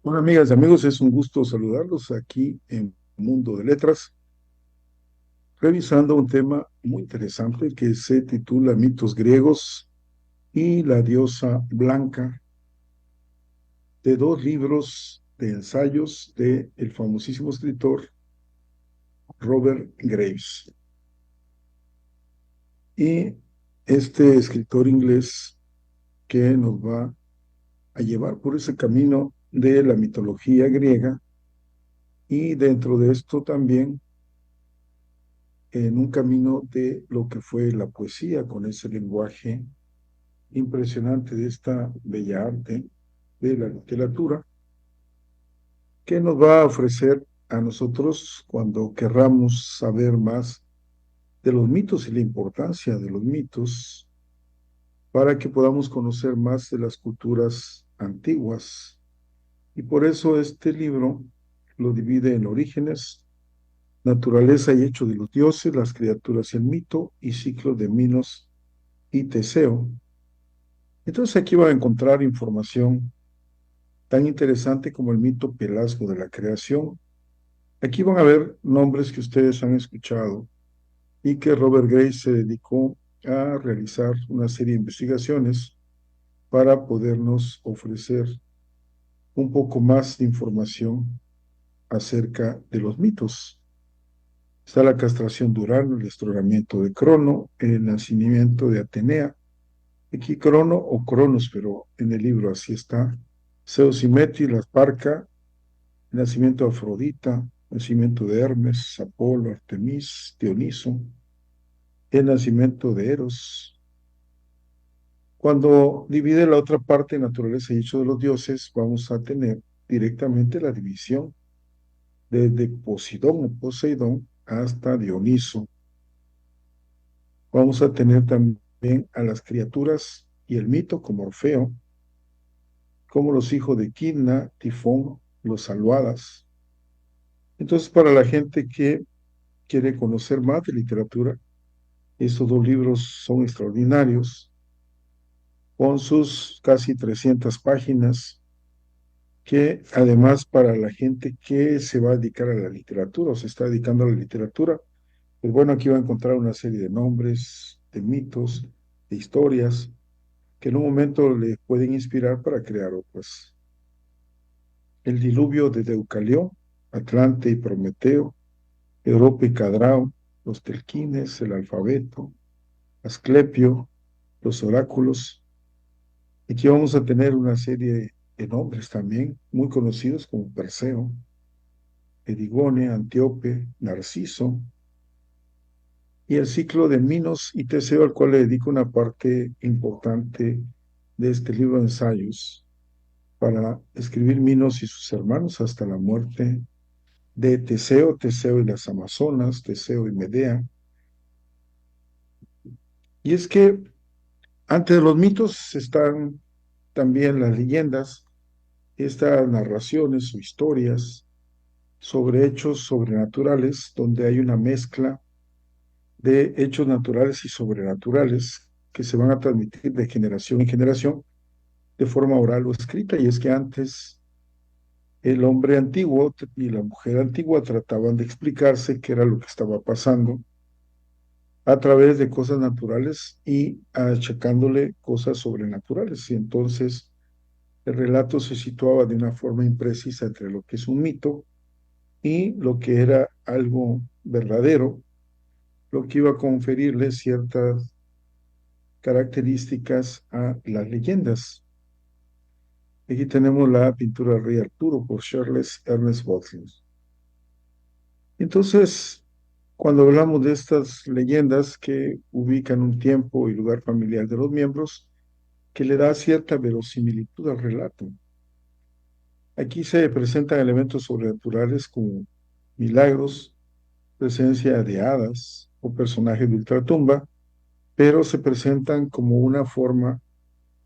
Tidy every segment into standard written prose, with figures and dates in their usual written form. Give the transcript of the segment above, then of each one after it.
Hola amigas y amigos, es un gusto saludarlos aquí en Mundo de Letras, revisando un tema muy interesante que se titula Mitos griegos y la diosa blanca, de dos libros de ensayos de el famosísimo escritor Robert Graves. Y este escritor inglés que nos va a llevar por ese camino de la mitología griega y dentro de esto también en un camino de lo que fue la poesía, con ese lenguaje impresionante de esta bella arte de la literatura, que nos va a ofrecer a nosotros cuando querramos saber más de los mitos y la importancia de los mitos, para que podamos conocer más de las culturas antiguas. Y por eso este libro lo divide en orígenes, naturaleza y hecho de los dioses, las criaturas y el mito, y ciclo de Minos y Teseo. Entonces aquí va a encontrar información tan interesante como el mito pelasgo de la creación. Aquí van a ver nombres que ustedes han escuchado y que Robert Grace se dedicó a realizar una serie de investigaciones para podernos ofrecer un poco más de información acerca de los mitos. Está la castración de Urano, el destrozamiento de Crono, el nacimiento de Atenea. Aquí Crono o Cronos, pero en el libro así está. Zeus y Metis, la Parca, el nacimiento de Afrodita, nacimiento de Hermes, Apolo, Artemis, Dioniso, el nacimiento de Eros. Cuando divide la otra parte, naturaleza y hecho de los dioses, vamos a tener directamente la división desde Posidón o Poseidón hasta Dioniso. Vamos a tener también a las criaturas y el mito como Orfeo, como los hijos de Quina, Tifón, los Albadas. Entonces, para la gente que quiere conocer más de literatura, estos dos libros son extraordinarios, con sus casi 300 páginas, que además para la gente que se va a dedicar a la literatura o se está dedicando a la literatura, pues bueno, aquí va a encontrar una serie de nombres, de mitos, de historias, que en un momento le pueden inspirar para crear otras. El diluvio de Deucalión, Atlante y Prometeo, Europa y Cadrao, los telquines, el alfabeto, Asclepio, los oráculos. Aquí vamos a tener una serie de nombres también muy conocidos como Perseo, Edigone, Antíope, Narciso, y el ciclo de Minos y Teseo, al cual le dedico una parte importante de este libro de ensayos para escribir Minos y sus hermanos hasta la muerte de Teseo, Teseo y las Amazonas, Teseo y Medea. Y es que antes de los mitos están también las leyendas, estas narraciones o historias sobre hechos sobrenaturales, donde hay una mezcla de hechos naturales y sobrenaturales que se van a transmitir de generación en generación de forma oral o escrita. Y es que antes el hombre antiguo y la mujer antigua trataban de explicarse qué era lo que estaba pasando a través de cosas naturales y achacándole cosas sobrenaturales. Y entonces el relato se situaba de una forma imprecisa entre lo que es un mito y lo que era algo verdadero, lo que iba a conferirle ciertas características a las leyendas. Aquí tenemos la pintura del Rey Arturo por Charles Ernest Butler. Entonces, cuando hablamos de estas leyendas que ubican un tiempo y lugar familiar de los miembros, que le da cierta verosimilitud al relato. Aquí se presentan elementos sobrenaturales como milagros, presencia de hadas o personajes de ultratumba, pero se presentan como una forma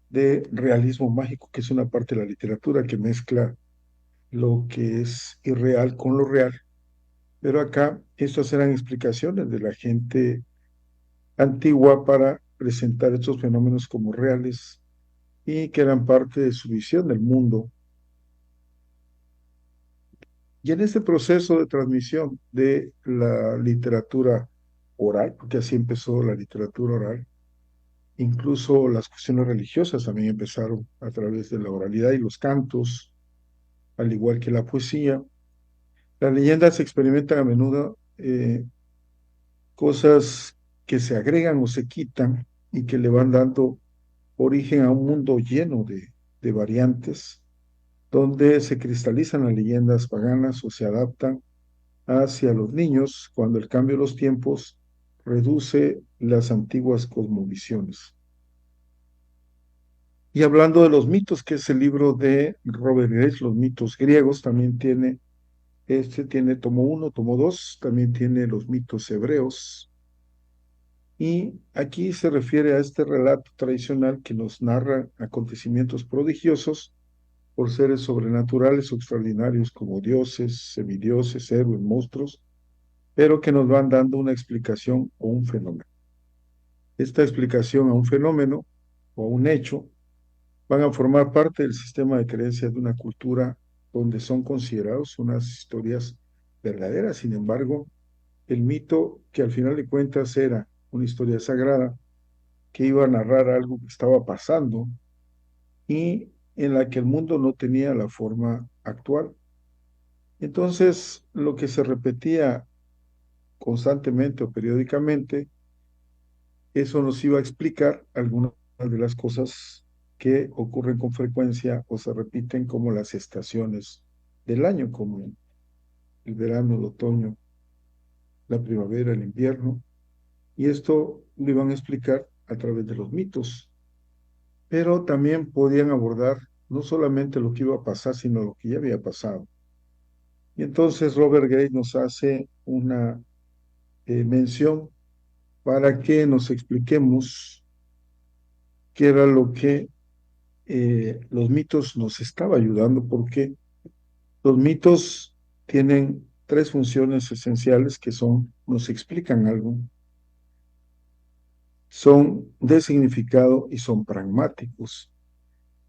de realismo mágico, que es una parte de la literatura que mezcla lo que es irreal con lo real. Pero acá estas eran explicaciones de la gente antigua para presentar estos fenómenos como reales y que eran parte de su visión del mundo. Y en este proceso de transmisión de la literatura oral, porque así empezó la literatura oral, incluso las cuestiones religiosas también empezaron a través de la oralidad y los cantos, al igual que la poesía. Las leyendas experimentan a menudo cosas que se agregan o se quitan y que le van dando origen a un mundo lleno de variantes, donde se cristalizan las leyendas paganas o se adaptan hacia los niños cuando el cambio de los tiempos reduce las antiguas cosmovisiones. Y hablando de los mitos, que es el libro de Robert Grace, los mitos griegos, también tiene, este tiene tomo uno, tomo dos, también tiene los mitos hebreos. Y aquí se refiere a este relato tradicional que nos narra acontecimientos prodigiosos por seres sobrenaturales o extraordinarios como dioses, semidioses, héroes, monstruos, pero que nos van dando una explicación o un fenómeno. Esta explicación a un fenómeno o a un hecho van a formar parte del sistema de creencias de una cultura donde son considerados unas historias verdaderas. Sin embargo, el mito, que al final de cuentas era una historia sagrada, que iba a narrar algo que estaba pasando y en la que el mundo no tenía la forma actual. Entonces, lo que se repetía constantemente o periódicamente, eso nos iba a explicar algunas de las cosas que ocurren con frecuencia o se repiten como las estaciones del año, como el verano, el otoño, la primavera, el invierno. Y esto lo iban a explicar a través de los mitos, pero también podían abordar no solamente lo que iba a pasar, sino lo que ya había pasado. Y entonces Robert Grace nos hace una mención para que nos expliquemos qué era lo que los mitos nos estaba ayudando, porque los mitos tienen tres funciones esenciales que son, nos explican algo, son de significado y son pragmáticos.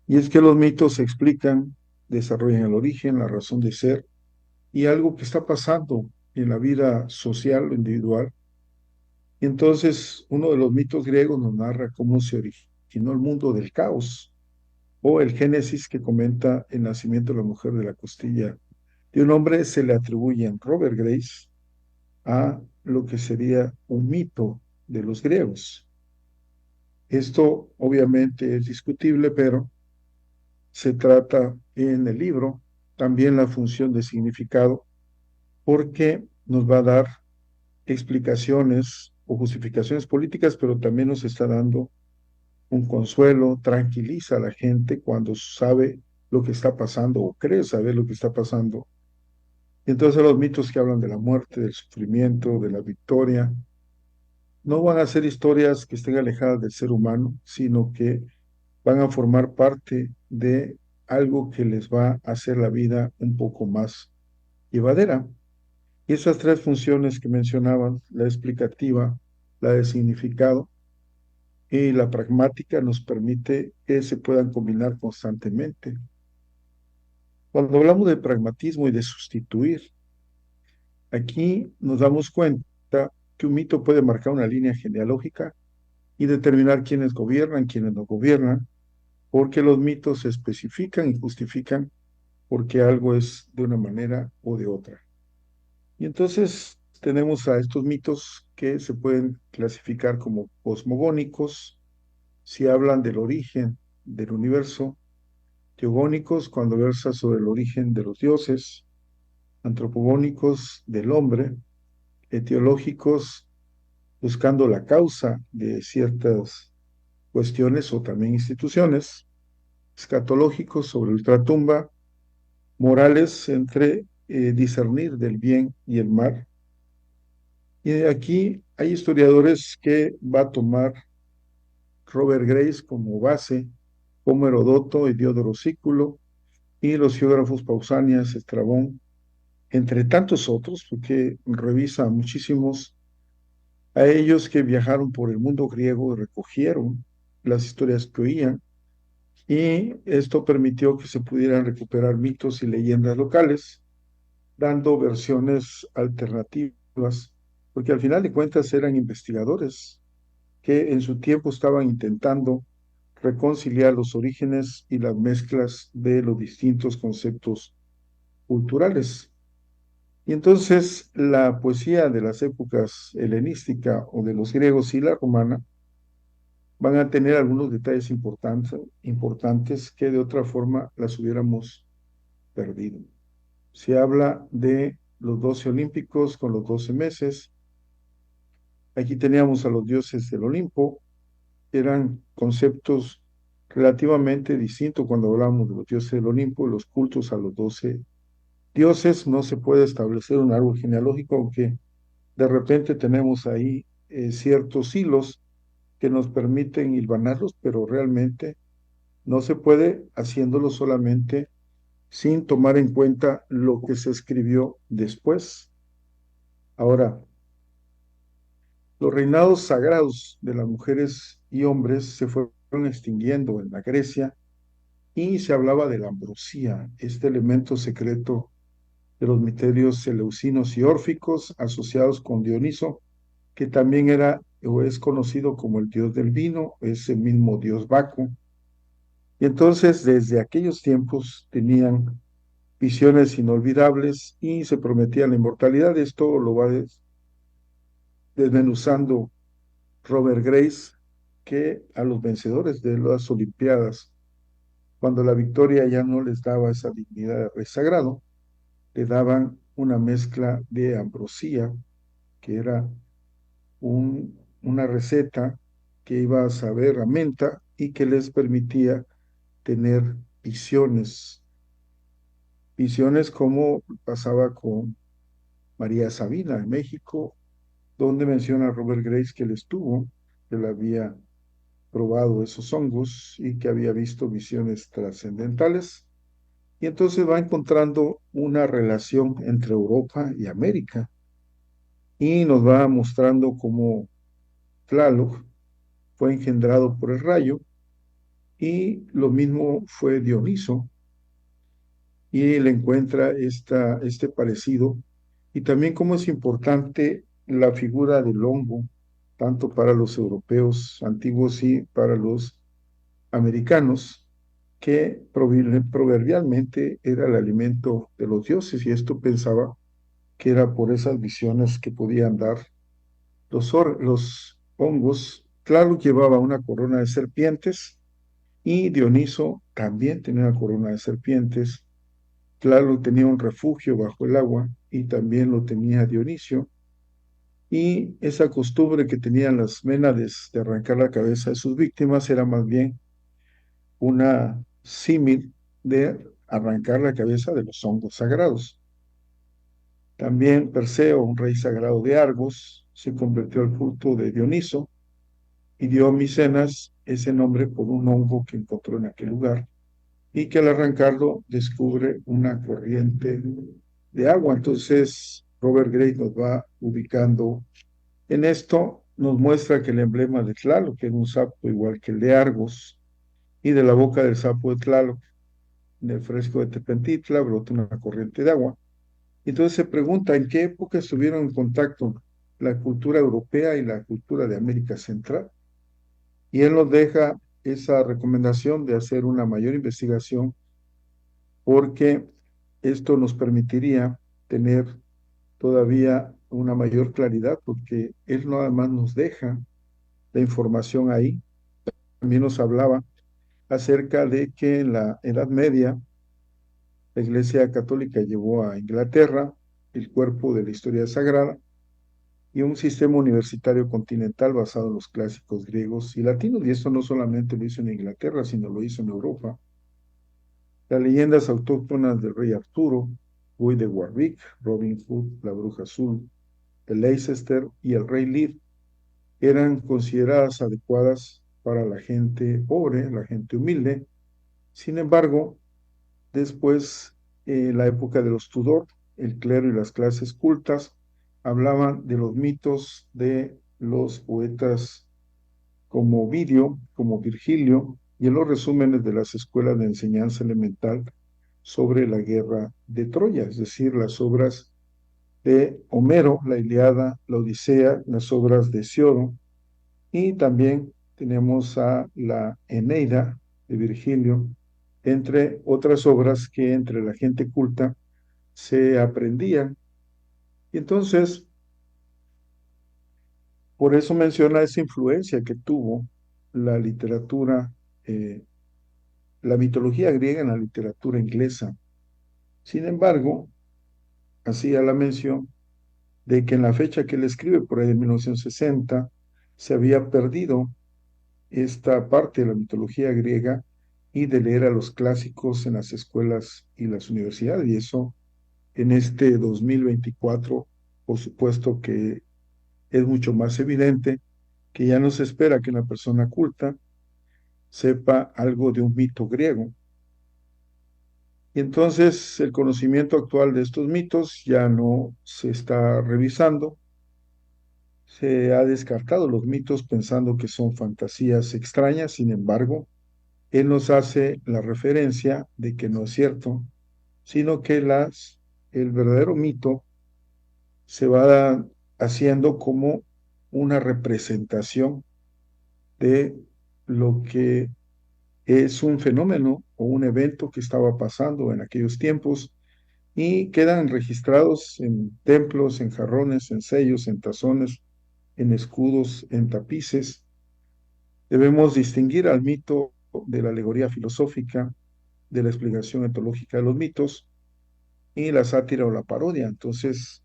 Y es que los mitos explican, desarrollan el origen, la razón de ser y algo que está pasando en la vida social o individual. Y entonces, uno de los mitos griegos nos narra cómo se originó el mundo del caos, o el Génesis que comenta el nacimiento de la mujer de la costilla de un hombre, se le atribuye en Robert Grace a lo que sería un mito de los griegos. Esto obviamente es discutible, pero se trata en el libro también la función de significado, porque nos va a dar explicaciones o justificaciones políticas, pero también nos está dando un consuelo, tranquiliza a la gente cuando sabe lo que está pasando o cree saber lo que está pasando. Y entonces los mitos que hablan de la muerte, del sufrimiento, de la victoria, no van a ser historias que estén alejadas del ser humano, sino que van a formar parte de algo que les va a hacer la vida un poco más llevadera. Y esas tres funciones que mencionaban, la explicativa, la de significado y la pragmática, nos permite que se puedan combinar constantemente. Cuando hablamos de pragmatismo y de sustituir, aquí nos damos cuenta que un mito puede marcar una línea genealógica y determinar quiénes gobiernan, quiénes no gobiernan, porque los mitos se especifican y justifican porque algo es de una manera o de otra. Y entonces tenemos a estos mitos que se pueden clasificar como cosmogónicos, si hablan del origen del universo, teogónicos cuando versa sobre el origen de los dioses, antropogónicos del hombre, etiológicos buscando la causa de ciertas cuestiones o también instituciones, escatológicos sobre ultratumba, morales entre discernir del bien y el mal. Y aquí hay historiadores que va a tomar Robert Grace como base, como Herodoto y Diodoro Sículo, y los geógrafos Pausanias, Estrabón, entre tantos otros, porque revisa muchísimos a ellos que viajaron por el mundo griego y recogieron las historias que oían, y esto permitió que se pudieran recuperar mitos y leyendas locales dando versiones alternativas, porque al final de cuentas eran investigadores que en su tiempo estaban intentando reconciliar los orígenes y las mezclas de los distintos conceptos culturales. Y entonces la poesía de las épocas helenística o de los griegos y la romana van a tener algunos detalles importantes que de otra forma las hubiéramos perdido. Se habla de los 12 olímpicos con los 12 meses. Aquí teníamos a los dioses del Olimpo. Eran conceptos relativamente distintos cuando hablamos de los dioses del Olimpo, los cultos a los 12 dioses. No se puede establecer un árbol genealógico, aunque de repente tenemos ahí ciertos hilos que nos permiten hilvanarlos, pero realmente no se puede haciéndolo solamente sin tomar en cuenta lo que se escribió después. Ahora, los reinados sagrados de las mujeres y hombres se fueron extinguiendo en la Grecia y se hablaba de la ambrosía, este elemento secreto de los misterios seleucinos y órficos asociados con Dioniso, que también era o es conocido como el dios del vino, es el mismo dios Baco. Y entonces, desde aquellos tiempos tenían visiones inolvidables y se prometía la inmortalidad. Esto lo va desmenuzando Robert Grace, que a los vencedores de las Olimpiadas, cuando la victoria ya no les daba esa dignidad de rey sagrado, le daban una mezcla de ambrosía, que era una receta que iba a saber a menta y que les permitía tener visiones, visiones como pasaba con María Sabina en México, donde menciona Robert Grace que él estuvo, que él había probado esos hongos y que había visto visiones trascendentales. Y entonces va encontrando una relación entre Europa y América y nos va mostrando cómo Tlaloc fue engendrado por el rayo y lo mismo fue Dioniso y él encuentra este parecido y también cómo es importante la figura del hongo, tanto para los europeos antiguos y para los americanos, que proverbialmente era el alimento de los dioses, y esto pensaba que era por esas visiones que podían dar los hongos. Claro, llevaba una corona de serpientes y Dioniso también tenía una corona de serpientes. Claro, tenía un refugio bajo el agua y también lo tenía Dionisio. Y esa costumbre que tenían las Ménades de arrancar la cabeza de sus víctimas era más bien una símil de arrancar la cabeza de los hongos sagrados. También Perseo, un rey sagrado de Argos, se convirtió al culto de Dioniso y dio a Micenas ese nombre por un hongo que encontró en aquel lugar y que al arrancarlo descubre una corriente de agua. Entonces, Robert Grace nos va ubicando en esto, nos muestra que el emblema de Tlaloc, que era un sapo igual que el de Argos, y de la boca del sapo de Tlaloc, en el fresco de Tepentitla, brota una corriente de agua. Entonces se pregunta en qué época estuvieron en contacto la cultura europea y la cultura de América Central. Y él nos deja esa recomendación de hacer una mayor investigación porque esto nos permitiría tener todavía una mayor claridad porque él no además nos deja la información ahí, también nos hablaba acerca de que en la Edad Media la Iglesia Católica llevó a Inglaterra el cuerpo de la historia sagrada y un sistema universitario continental basado en los clásicos griegos y latinos, y esto no solamente lo hizo en Inglaterra, sino lo hizo en Europa. Las leyendas autóctonas del rey Arturo, Guy de Warwick, Robin Hood, la bruja azul, el Leicester y el rey Lear eran consideradas adecuadas para la gente pobre, la gente humilde. Sin embargo, después, en la época de los Tudor, el clero y las clases cultas hablaban de los mitos de los poetas como Ovidio, como Virgilio, y en los resúmenes de las escuelas de enseñanza elemental sobre la guerra de Troya, es decir, las obras de Homero, la Ilíada, la Odisea, las obras de Hesiodo, y también tenemos a la Eneida de Virgilio, entre otras obras que entre la gente culta se aprendían. Y entonces, por eso menciona esa influencia que tuvo la literatura, eh, la mitología griega en la literatura inglesa. Sin embargo, hacía la mención de que en la fecha que él escribe, por ahí de 1960, se había perdido esta parte de la mitología griega y de leer a los clásicos en las escuelas y las universidades. Y eso en este 2024, por supuesto que es mucho más evidente que ya no se espera que una persona culta sepa algo de un mito griego. Y entonces el conocimiento actual de estos mitos ya no se está revisando. Se ha descartado los mitos pensando que son fantasías extrañas. Sin embargo, él nos hace la referencia de que no es cierto, sino que el verdadero mito se va haciendo como una representación de lo que es un fenómeno o un evento que estaba pasando en aquellos tiempos y quedan registrados en templos, en jarrones, en sellos, en tazones, en escudos, en tapices. Debemos distinguir al mito de la alegoría filosófica, de la explicación etológica de los mitos y la sátira o la parodia. Entonces,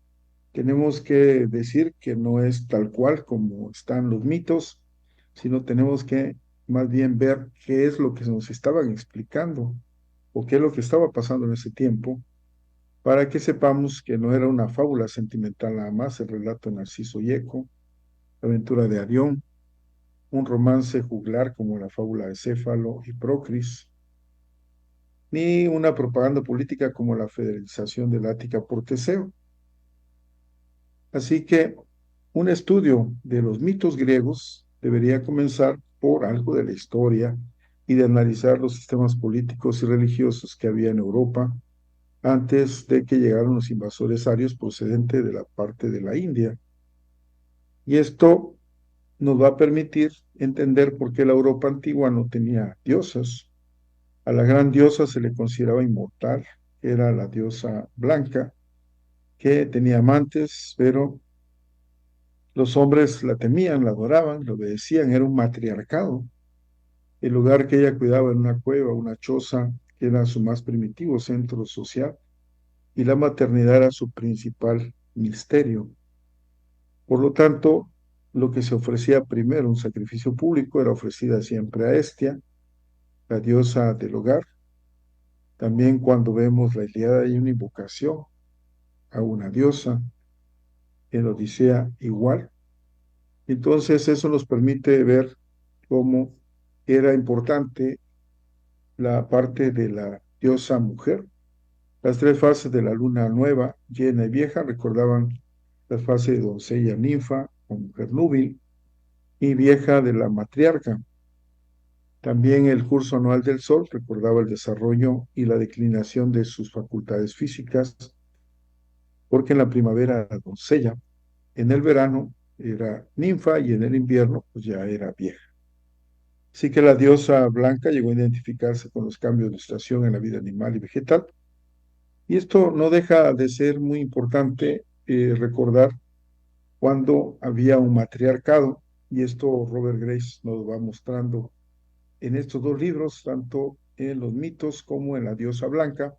tenemos que decir que no es tal cual como están los mitos, sino tenemos que más bien ver qué es lo que nos estaban explicando o qué es lo que estaba pasando en ese tiempo, para que sepamos que no era una fábula sentimental nada más, el relato de Narciso y Eco, la aventura de Arión, un romance juglar como la fábula de Céfalo y Procris, ni una propaganda política como la federalización del Ática por Teseo. Así que un estudio de los mitos griegos debería comenzar por algo de la historia y de analizar los sistemas políticos y religiosos que había en Europa antes de que llegaran los invasores arios procedentes de la parte de la India. Y esto nos va a permitir entender por qué la Europa antigua no tenía diosas. A la gran diosa se le consideraba inmortal, era la diosa Blanca, que tenía amantes, pero los hombres la temían, la adoraban, la obedecían, era un matriarcado. El lugar que ella cuidaba era una cueva, una choza, que era su más primitivo centro social, y la maternidad era su principal misterio. Por lo tanto, lo que se ofrecía primero, un sacrificio público, era ofrecida siempre a Hestia, la diosa del hogar. También cuando vemos la Ilíada hay una invocación a una diosa, en la Odisea igual. Entonces eso nos permite ver cómo era importante la parte de la diosa mujer. Las tres fases de la luna nueva, llena y vieja, recordaban las fases de doncella ninfa o mujer núbil y vieja de la matriarca. También el curso anual del sol recordaba el desarrollo y la declinación de sus facultades físicas, porque en la primavera era doncella, en el verano era ninfa y en el invierno pues ya era vieja. Así que la diosa blanca llegó a identificarse con los cambios de estación en la vida animal y vegetal. Y esto no deja de ser muy importante recordar cuando había un matriarcado, y esto Robert Grace nos va mostrando en estos dos libros, tanto en los mitos como en la diosa blanca.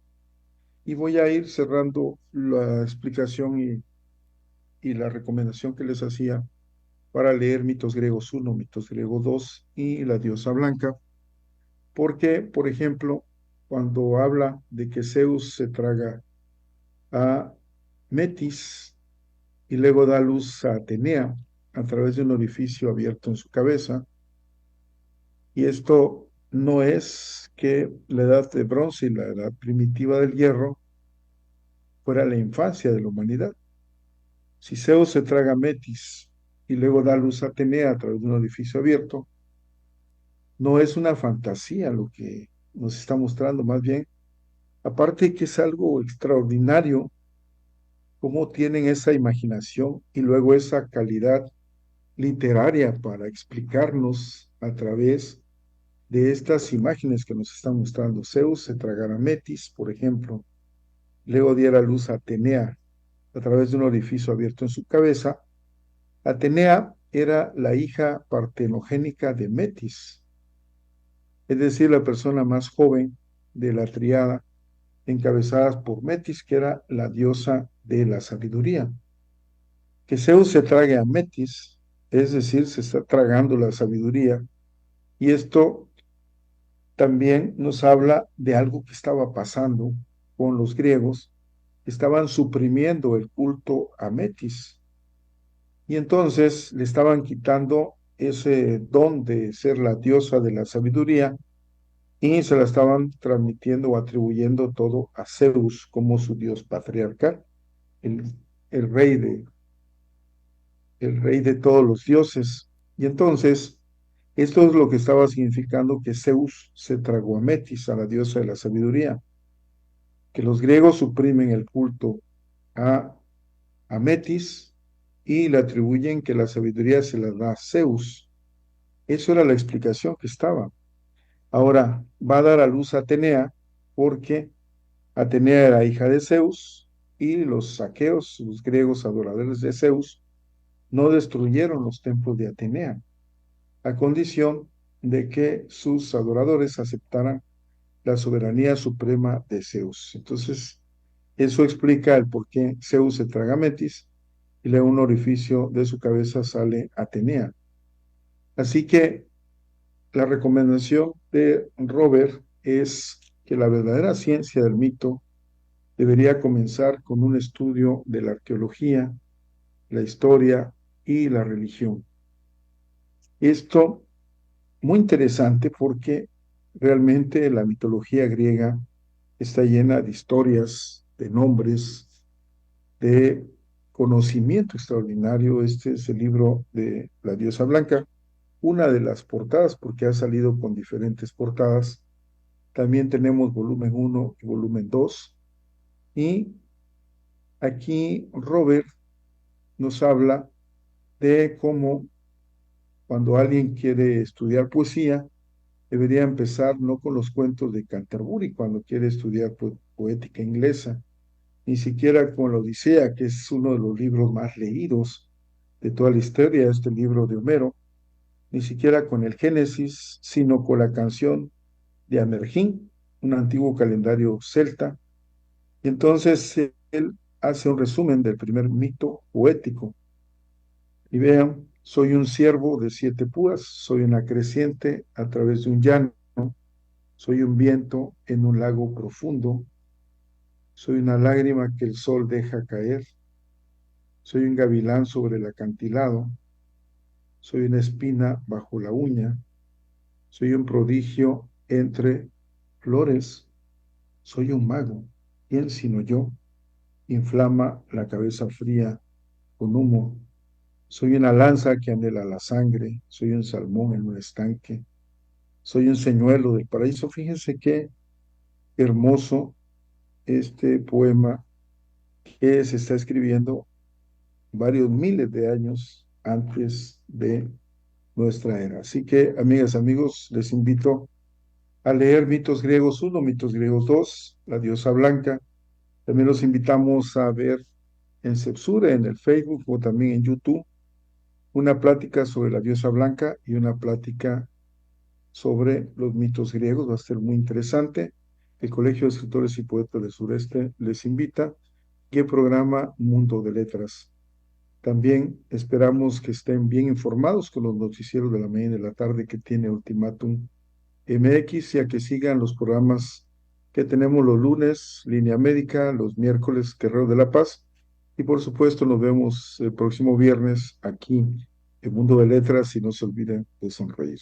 Y voy a ir cerrando la explicación y la recomendación que les hacía para leer Mitos Griegos 1, Mitos Griegos 2 y la diosa blanca, porque, por ejemplo, cuando habla de que Zeus se traga a Metis y luego da luz a Atenea a través de un orificio abierto en su cabeza, y esto no es que la edad de bronce y la edad primitiva del hierro fuera la infancia de la humanidad. Si Zeus se traga a Metis y luego da luz a Atenea a través de un orificio abierto, no es una fantasía lo que nos está mostrando, más bien Aparte que es algo extraordinario cómo tienen esa imaginación y luego esa calidad literaria para explicarnos a través de estas imágenes que nos están mostrando. Zeus se tragara a Metis, por ejemplo, luego diera luz a Atenea a través de un orificio abierto en su cabeza. Atenea era la hija partenogénica de Metis, es decir, la persona más joven de la triada, encabezadas por Metis, que era la diosa de la sabiduría. Que Zeus se trague a Metis, es decir, se está tragando la sabiduría, y esto también nos habla de algo que estaba pasando con los griegos, que estaban suprimiendo el culto a Metis, y entonces le estaban quitando ese don de ser la diosa de la sabiduría y se la estaban transmitiendo o atribuyendo todo a Zeus como su dios patriarcal, el, el rey de, el rey de todos los dioses. Y entonces, esto es lo que estaba significando que Zeus se tragó a Metis, a la diosa de la sabiduría, que los griegos suprimen el culto a, a Metis y le atribuyen que la sabiduría se la da a Zeus. Eso era la explicación que estaba. Ahora, va a dar a luz a Atenea porque Atenea era hija de Zeus y los aqueos, los griegos adoradores de Zeus, no destruyeron los templos de Atenea, a condición de que sus adoradores aceptaran la soberanía suprema de Zeus. Entonces, eso explica el por qué Zeus se traga a Metis y de un orificio de su cabeza sale Atenea. Así que la recomendación de Robert es que la verdadera ciencia del mito debería comenzar con un estudio de la arqueología, la historia y la religión. Esto muy interesante porque realmente la mitología griega está llena de historias, de nombres, de conocimiento extraordinario. Este es el libro de la diosa blanca, una de las portadas, porque ha salido con diferentes portadas. También tenemos volumen 1 y volumen 2. Y aquí Robert nos habla de cómo cuando alguien quiere estudiar poesía, debería empezar no con los cuentos de Canterbury cuando quiere estudiar poética inglesa, ni siquiera con la Odisea, que es uno de los libros más leídos de toda la historia, este libro de Homero, ni siquiera con el Génesis, sino con la canción de Amergín, un antiguo calendario celta. Y entonces él hace un resumen del primer mito poético. Y vean, soy un ciervo de 7 púas, soy una creciente a través de un llano, soy un viento en un lago profundo, soy una lágrima que el sol deja caer, soy un gavilán sobre el acantilado, soy una espina bajo la uña, soy un prodigio entre flores, soy un mago. ¿Quién sino yo inflama la cabeza fría con humo? Soy una lanza que anhela la sangre, soy un salmón en un estanque, soy un señuelo del paraíso. Fíjense qué hermoso este poema que se está escribiendo varios miles de años antes de nuestra era. Así que, amigas, amigos, les invito a leer Mitos Griegos 1, Mitos Griegos 2, La Diosa Blanca. También los invitamos a ver en Cepsura, en el Facebook o también en YouTube, una plática sobre la Diosa Blanca y una plática sobre los mitos griegos. Va a ser muy interesante. El Colegio de Escritores y Poetas del Sureste les invita y el programa Mundo de Letras. También esperamos que estén bien informados con los noticieros de la mañana y de la tarde que tiene Ultimátum MX y a que sigan los programas que tenemos los lunes, Línea Médica, los miércoles, Guerrero de la Paz. Y por supuesto nos vemos el próximo viernes aquí en Mundo de Letras y no se olviden de sonreír.